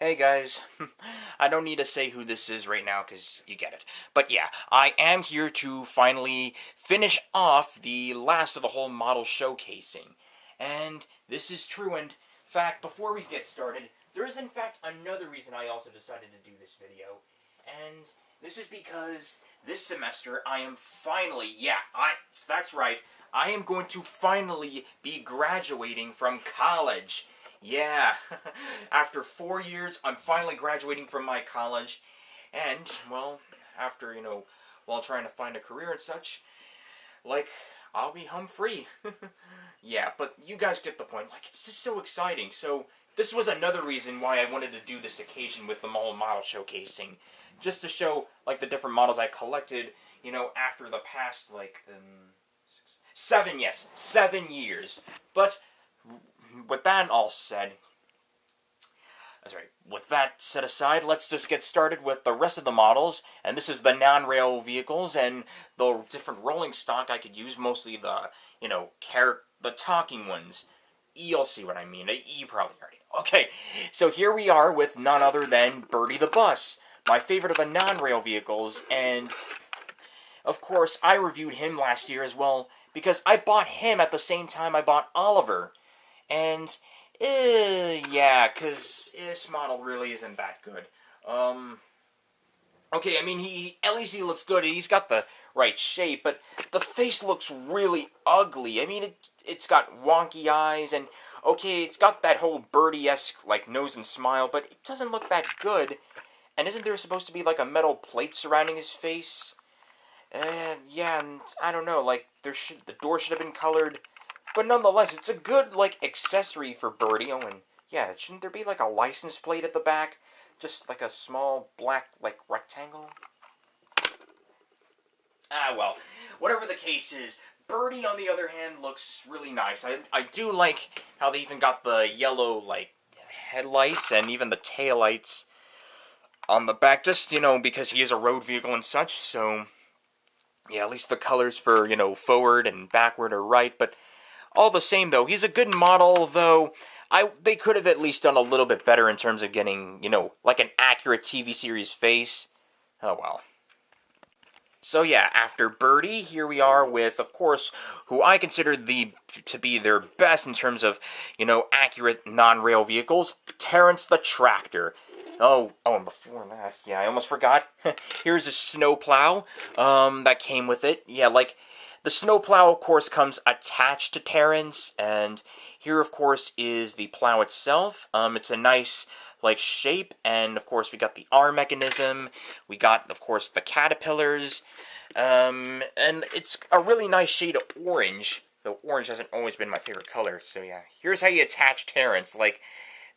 Hey guys, I don't need to say who this is right now because you get it. But yeah, I am here to finally finish off the last of the whole model showcasing. And this is true, and in fact, before we get started, there is in fact another reason I also decided to do this video. And this is because this semester I am finally, that's right, I am going to finally be graduating from college. Yeah, after 4 years, I'm finally graduating from my college, and, well, after, while trying to find a career and such, I'll be home free. Yeah, but you guys get the point. It's just so exciting. So, this was another reason why I wanted to do this occasion with the whole model showcasing. Just to show, the different models I collected, after the past, 7 years. But with that all said, with that set aside, let's just get started with the rest of the models. And this is the non-rail vehicles and the different rolling stock I could use, mostly the, the talking ones. You'll see what I mean. You probably already know. Okay, so here we are with none other than Bertie the Bus, my favorite of the non-rail vehicles, and of course I reviewed him last year as well, because I bought him at the same time I bought Oliver. And, yeah, because this model really isn't that good. Okay, I mean, at least he looks good, he's got the right shape, but the face looks really ugly. I mean, it's got wonky eyes, and, okay, it's got that whole Bertie-esque, nose and smile, but it doesn't look that good. And isn't there supposed to be, a metal plate surrounding his face? Yeah, and I don't know, the door should have been colored. But nonetheless, it's a good, accessory for Bertie. Oh, and yeah, shouldn't there be, a license plate at the back? Just, a small black, rectangle? Ah, well, whatever the case is, Bertie, on the other hand, looks really nice. I do like how they even got the yellow, headlights and even the taillights on the back, just, because he is a road vehicle and such, so, yeah, at least the colors for, forward and backward are right, but all the same, though, he's a good model, though they could have at least done a little bit better in terms of getting, an accurate TV series face. Oh, well. So, yeah, after Bertie, here we are with, of course, who I consider to be their best in terms of, accurate non-rail vehicles, Terence the Tractor. Oh, and before that, yeah, I almost forgot. Here's a snowplow that came with it. Yeah, the snowplow, of course, comes attached to Terence, and here, of course, is the plow itself. It's a nice, shape, and, of course, we got the arm mechanism. We got, of course, the caterpillars, and it's a really nice shade of orange, though orange hasn't always been my favorite color, so yeah. Here's how you attach Terence.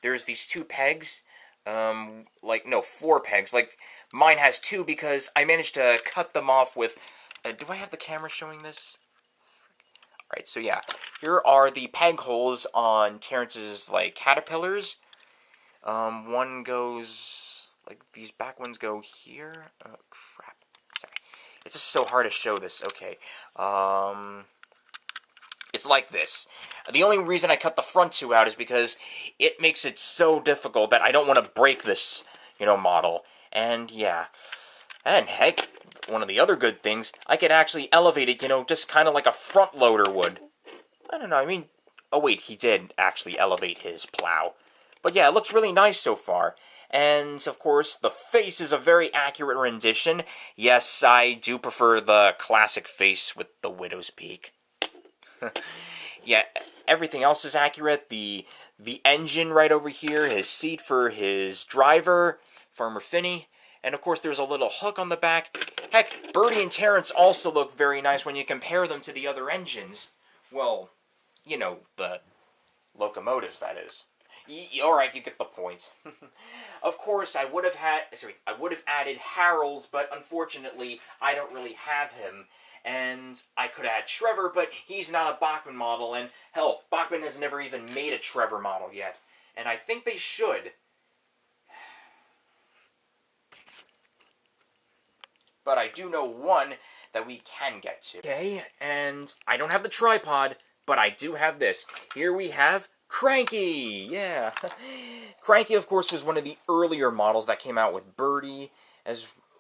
There's these 2 pegs, 4 pegs. Mine has 2 because I managed to cut them off with... do I have the camera showing this? Alright, so yeah. Here are the peg holes on Terence's, caterpillars. One goes... these back ones go here. Oh, crap. Sorry. It's just so hard to show this. Okay. It's like this. The only reason I cut the front 2 out is because it makes it so difficult that I don't want to break this, model. And, yeah. And, heck, one of the other good things, I could actually elevate it, just kind of like a front loader would. I don't know, I mean... Oh, wait, he did actually elevate his plow. But yeah, it looks really nice so far. And, of course, the face is a very accurate rendition. Yes, I do prefer the classic face with the widow's peak. Yeah, everything else is accurate. The engine right over here, his seat for his driver, Farmer Finney. And, of course, there's a little hook on the back. Heck, Bertie and Terence also look very nice when you compare them to the other engines. Well, the locomotives, that is. Alright, you get the point. Of course, I would have added Harold, but unfortunately, I don't really have him. And I could add Trevor, but he's not a Bachmann model, and hell, Bachmann has never even made a Trevor model yet. And I think they should. But I do know one that we can get to. Okay, and I don't have the tripod, but I do have this. Here we have Cranky! Yeah. Cranky, of course, was one of the earlier models that came out with Bertie,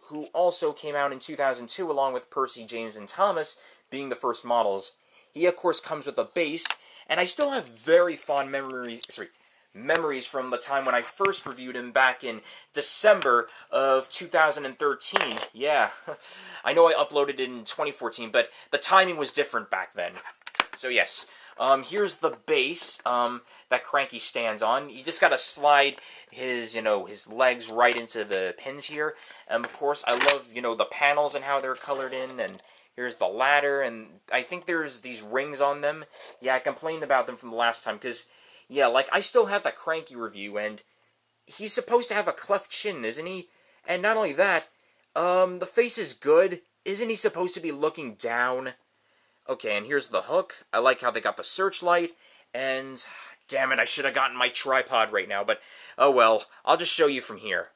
who also came out in 2002 along with Percy, James, and Thomas being the first models. He, of course, comes with a base, and I still have very fond memories from the time when I first reviewed him back in December of 2013. Yeah, I know I uploaded it in 2014, but the timing was different back then. So yes, here's the base that Cranky stands on. You just gotta slide his legs right into the pins here. And of course, I love, the panels and how they're colored in, and here's the ladder, and I think there's these rings on them. Yeah, I complained about them from the last time, because, yeah, I still have that Cranky review, and he's supposed to have a cleft chin, isn't he? And not only that, the face is good. Isn't he supposed to be looking down? Okay, and here's the hook. I like how they got the searchlight, and damn it, I should have gotten my tripod right now, but oh well, I'll just show you from here.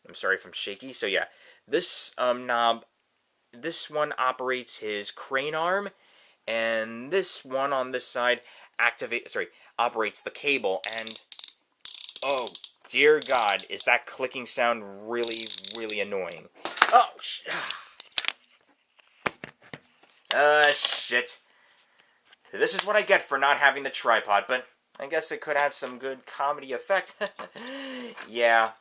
I'm sorry if I'm shaky. So yeah, this knob, this one operates his crane arm, and this one on this side operates the cable, and oh dear God, is that clicking sound really, really annoying. Oh, shit. This is what I get for not having the tripod, but I guess it could have some good comedy effect. Yeah.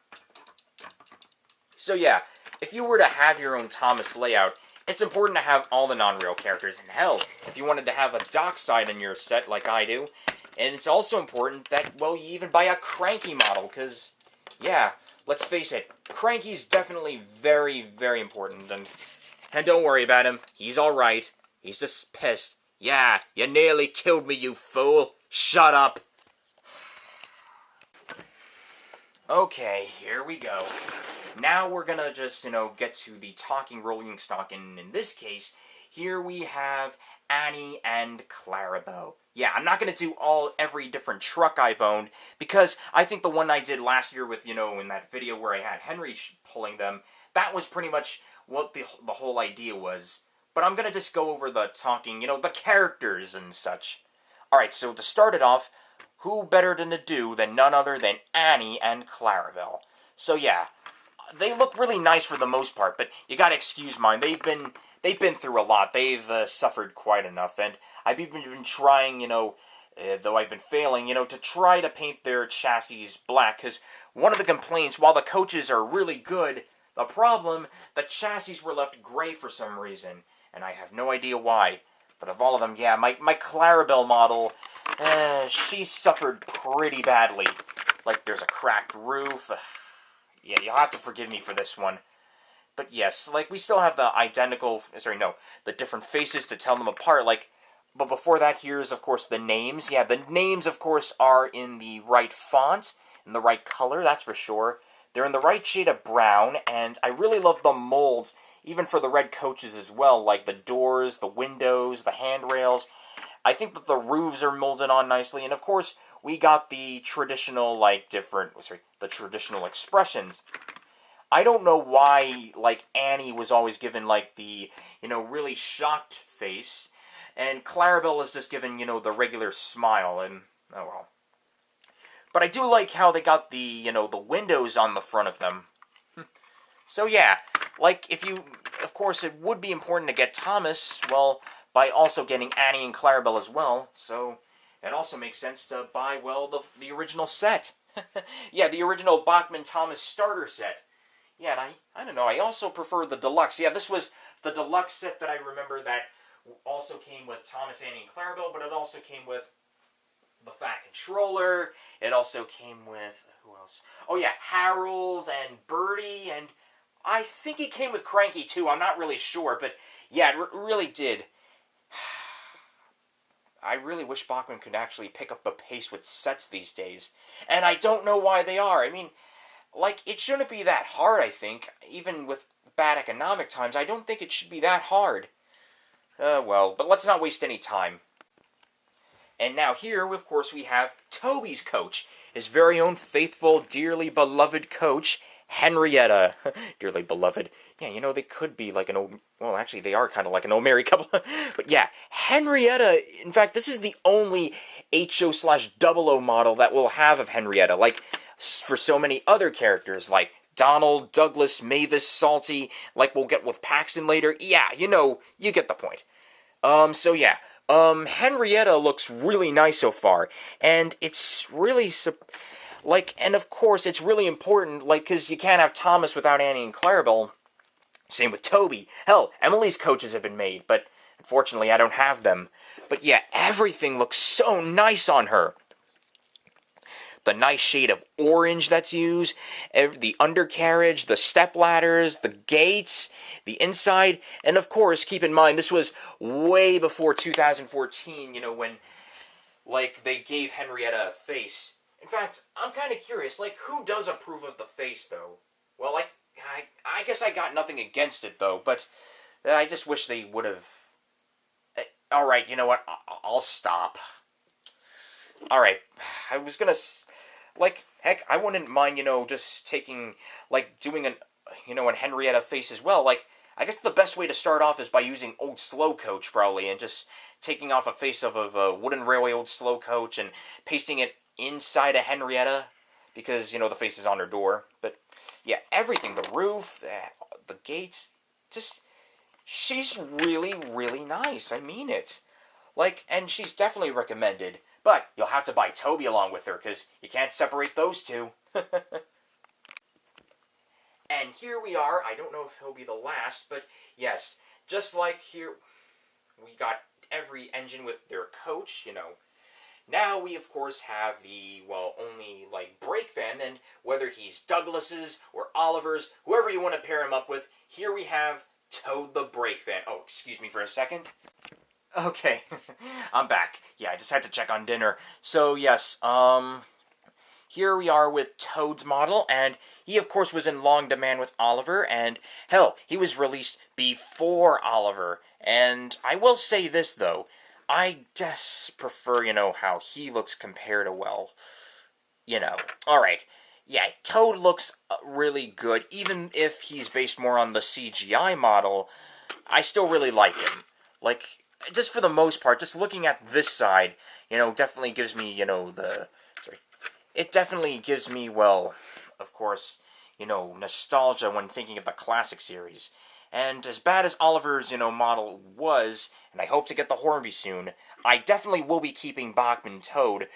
So yeah, if you were to have your own Thomas layout, it's important to have all the non-real characters. And hell, if you wanted to have a Dockside in your set like I do, and it's also important that, well, you even buy a Cranky model, because, yeah, let's face it, Cranky's definitely very, very important, and don't worry about him, he's alright, he's just pissed. Yeah, you nearly killed me, you fool! Shut up! Okay, here we go. Now we're gonna just, get to the talking rolling stock, and in this case, here we have Annie and Clarabel. Yeah, I'm not gonna do every different truck I've owned, because I think the one I did last year with, in that video where I had Henry pulling them, that was pretty much what the whole idea was. But I'm gonna just go over the talking, the characters and such. Alright, so to start it off, who better to do than none other than Annie and Clarabel. So yeah, they look really nice for the most part, but you gotta excuse mine. They've been through a lot. They've suffered quite enough, and I've even been trying, though I've been failing, to try to paint their chassis black, because one of the complaints, while the coaches are really good, the problem, the chassis were left gray for some reason, and I have no idea why. But of all of them, yeah, my Clarabel model, she suffered pretty badly. Like, there's a cracked roof. Yeah, you'll have to forgive me for this one. But yes, we still have the the different faces to tell them apart, but before that, here's, of course, the names. Yeah, the names, of course, are in the right font, in the right color, that's for sure. They're in the right shade of brown, and I really love the molds, even for the red coaches as well, like the doors, the windows, the handrails. I think that the roofs are molded on nicely, and of course, we got the traditional, the traditional expressions. I don't know why, Annie was always given, the, really shocked face, and Clarabel is just given, the regular smile, and, oh well. But I do like how they got the, the windows on the front of them. So yeah, of course, it would be important to get Thomas, well, by also getting Annie and Clarabel as well, so it also makes sense to buy, well, the original set. Yeah, the original Bachmann Thomas starter set. Yeah, and I don't know, I also prefer the deluxe. Yeah, this was the deluxe set that I remember that also came with Thomas, Annie, and Clarabel, but it also came with the Fat Controller. It also came with, who else? Oh yeah, Harold and Bertie, and I think he came with Cranky too. I'm not really sure, but yeah, it really did. I really wish Bachmann could actually pick up the pace with sets these days. And I don't know why they are. I mean, it shouldn't be that hard, I think. Even with bad economic times, I don't think it should be that hard. Well, but let's not waste any time. And now here, of course, we have Toby's coach. His very own faithful, dearly beloved coach, Henrietta, dearly beloved. Yeah, you know, they could be like an old... Well, actually, they are kind of like an old married couple. But yeah, Henrietta, in fact, this is the only HO/00 model that we'll have of Henrietta. Like, for so many other characters, like Donald, Douglas, Mavis, Salty, like we'll get with Paxton later. Yeah, you know, you get the point. So yeah, Henrietta looks really nice so far, and it's really, like, and of course, it's really important, like, because you can't have Thomas without Annie and Clarabel. Same with Toby. Hell, Emily's coaches have been made, but unfortunately I don't have them. But yeah, everything looks so nice on her. The nice shade of orange that's used, the undercarriage, the step ladders, the gates, the inside, and of course, keep in mind, this was way before 2014, you know, when, like, they gave Henrietta a face. In fact, I'm kind of curious, like, who does approve of the face, though? Well, like, I guess I got nothing against it, though, but I just wish they would have... Alright, you know what, I'll stop. Alright, I was gonna... Like, heck, I wouldn't mind, you know, just taking, like, doing an Henrietta face as well. Like, I guess the best way to start off is by using Old Slow Coach, probably, and just taking off a face of a wooden railway Old Slow Coach and pasting it inside a Henrietta, because, you know, the face is on her door. But, yeah, everything, the roof, the gates, just, she's really, really nice. I mean it. Like, and she's definitely recommended. But you'll have to buy Toby along with her, because you can't separate those two. And here we are. I don't know if he'll be the last, but yes, just like here, we got every engine with their coach, you know. Now we, of course, have the, well, only, like, brake fan, and whether he's Douglas's or Oliver's, whoever you want to pair him up with, here we have Toad the brake fan. Oh, excuse me for a second. Okay, I'm back. Yeah, I just had to check on dinner. So, yes, here we are with Toad's model, and he, of course, was in long demand with Oliver, and, hell, he was released before Oliver. And I will say this, though. I just prefer, you know, how he looks compared to, well, you know. Alright, yeah, Toad looks really good. Even if he's based more on the CGI model, I still really like him. Like... just for the most part, just looking at this side, you know, definitely gives me, you know, it definitely gives me, well, of course, you know, nostalgia when thinking of the classic series. And as bad as Oliver's, you know, model was, and I hope to get the Hornby soon, I definitely will be keeping Bachmann Toad,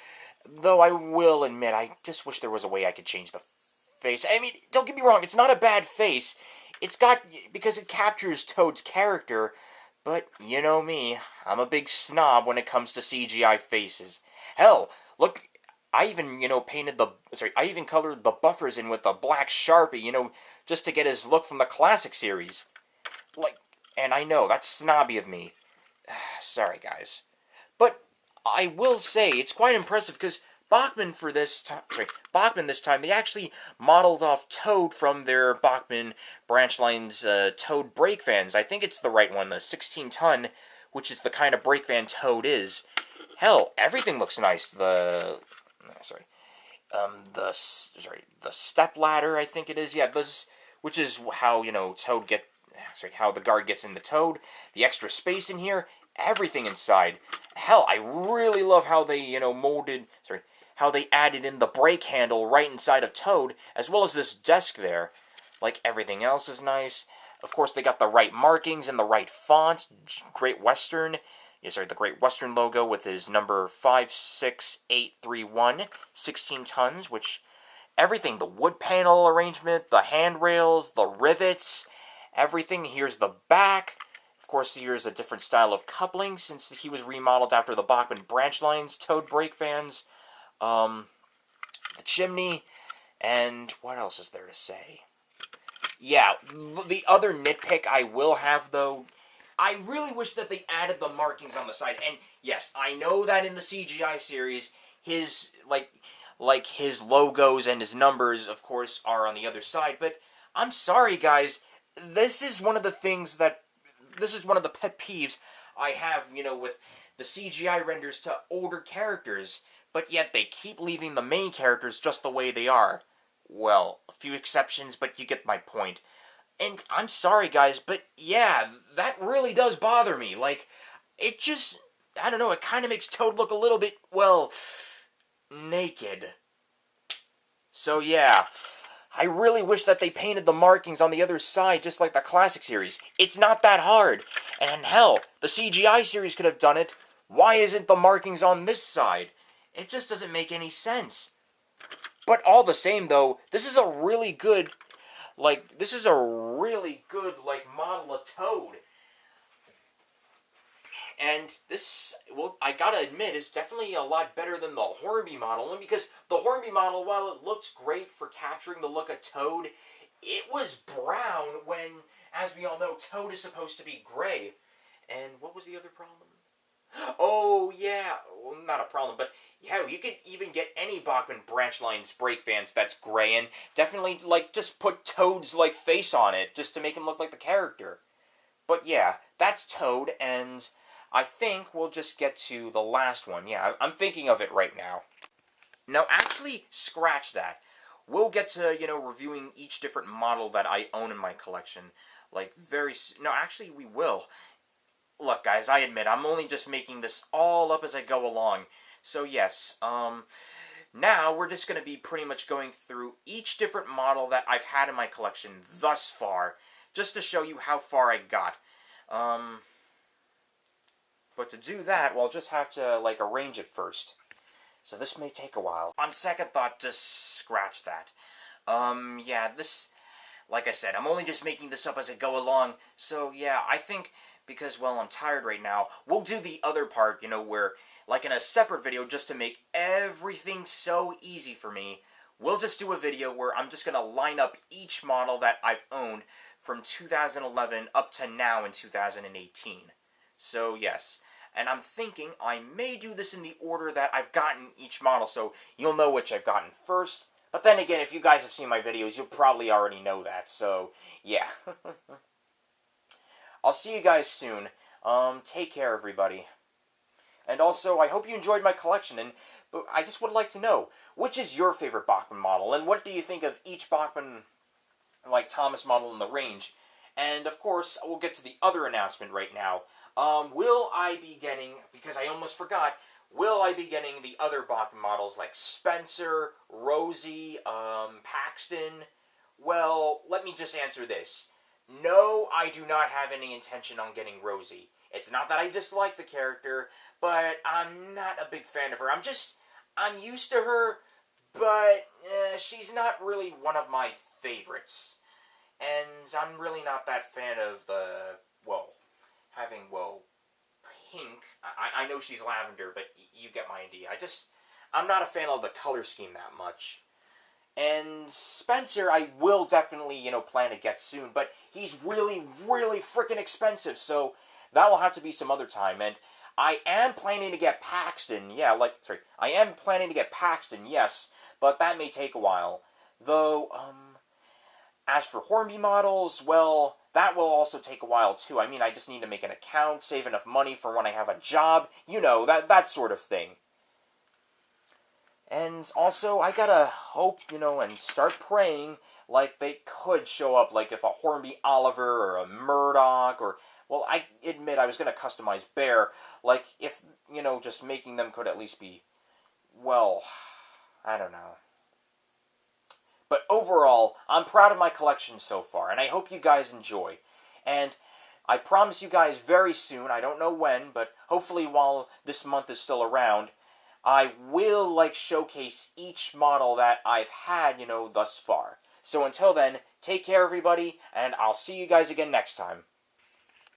though I will admit, I just wish there was a way I could change the face. I mean, don't get me wrong, it's not a bad face. It's got, because it captures Toad's character. But, you know me, I'm a big snob when it comes to CGI faces. Hell, look, I even, you know, I even colored the buffers in with a black Sharpie, you know, just to get his look from the classic series. Like, and I know, that's snobby of me. Sorry, guys. But, I will say, it's quite impressive, because Bachmann this time, they actually modeled off Toad from their Bachmann branch line's Toad brake fans. I think it's the right one, the 16-ton, which is the kind of brake van Toad is. Hell, everything looks nice. The step ladder, I think it is. Yeah, which is how, you know, how the guard gets into Toad. The extra space in here, everything inside. Hell, I really love how they, you know, how they added in the brake handle right inside of Toad, as well as this desk there. Like, everything else is nice. Of course, they got the right markings and the right fonts. Great Western. The Great Western logo with his number 56831, 16 tons, which, everything, the wood panel arrangement, the handrails, the rivets, everything. Here's the back. Of course, here's a different style of coupling, since he was remodeled after the Bachmann branch lines Toad brake fans. The chimney, and what else is there to say? Yeah, the other nitpick I will have, though, I really wish that they added the markings on the side. And yes, I know that in the CGI series, his, like his logos and his numbers, of course, are on the other side. But I'm sorry, guys, this is one of the pet peeves I have, you know, with the CGI renders to older characters. But yet they keep leaving the main characters just the way they are. well, a few exceptions, but you get my point. And I'm sorry, guys, but yeah, that really does bother me. Like, it just, I don't know, it kind of makes Toad look a little bit, well, naked. So yeah, I really wish that they painted the markings on the other side just like the classic series. It's not that hard. And hell, the CGI series could have done it. Why isn't the markings on this side? It just doesn't make any sense. But all the same, though, this is a really good, like, model of Toad. And this, well, I gotta admit, is definitely a lot better than the Hornby model. Only because the Hornby model, while it looks great for capturing the look of Toad, it was brown when, as we all know, Toad is supposed to be gray. And what was the other problem? Oh, yeah. Well, not a problem, but yeah, you could even get any Bachmann branch line spray fans that's gray, and definitely, like, just put Toad's, like, face on it, just to make him look like the character. But yeah, that's Toad, and I think we'll just get to the last one. Yeah, I'm thinking of it right now. No, actually, scratch that. We'll get to, reviewing each different model that I own in my collection. Like, no, actually, we will. Look, guys, I admit, I'm only just making this all up as I go along. So, yes, now we're just going to be pretty much going through each different model that I've had in my collection thus far, just to show you how far I got. But to do that, well, I'll just have to, like, arrange it first. So this may take a while. On second thought, just scratch that. Yeah, this, like I said, I'm only just making this up as I go along. So, yeah, I think, because, well, I'm tired right now, we'll do the other part, where, like in a separate video, just to make everything so easy for me, we'll just do a video where I'm just going to line up each model that I've owned from 2011 up to now in 2018. So, yes. And I'm thinking I may do this in the order that I've gotten each model, so you'll know which I've gotten first. But then again, if you guys have seen my videos, you'll probably already know that, so, yeah. I'll see you guys soon. Take care, everybody. And also, I hope you enjoyed my collection, but I just would like to know, which is your favorite Bachmann model, and what do you think of each Bachmann, like, Thomas model in the range? And, of course, we'll get to the other announcement right now. Will I be getting, because I almost forgot, will I be getting the other Bachmann models like Spencer, Rosie, Paxton? Well, let me just answer this. No, I do not have any intention on getting Rosie. It's not that I dislike the character, but I'm not a big fan of her. I'm used to her, but she's not really one of my favorites. And I'm really not that fan of the, pink. I know she's lavender, but you get my idea. I'm not a fan of the color scheme that much. And Spencer, I will definitely, plan to get soon, but he's really, really freaking expensive, so that will have to be some other time. And I am planning to get Paxton, I am planning to get Paxton, yes, but that may take a while. Though, as for Hornby models, well, that will also take a while, too. I mean, I just need to make an account, save enough money for when I have a job, that sort of thing. And also, I gotta hope, and start praying, like, they could show up, like, if a Hornby Oliver or a Murdoch, or, well, I admit I was gonna customize Bear, like, if, just making them could at least be, well, I don't know. But overall, I'm proud of my collection so far, and I hope you guys enjoy. And I promise you guys very soon, I don't know when, but hopefully while this month is still around, I will, showcase each model that I've had, thus far. So until then, take care, everybody, and I'll see you guys again next time.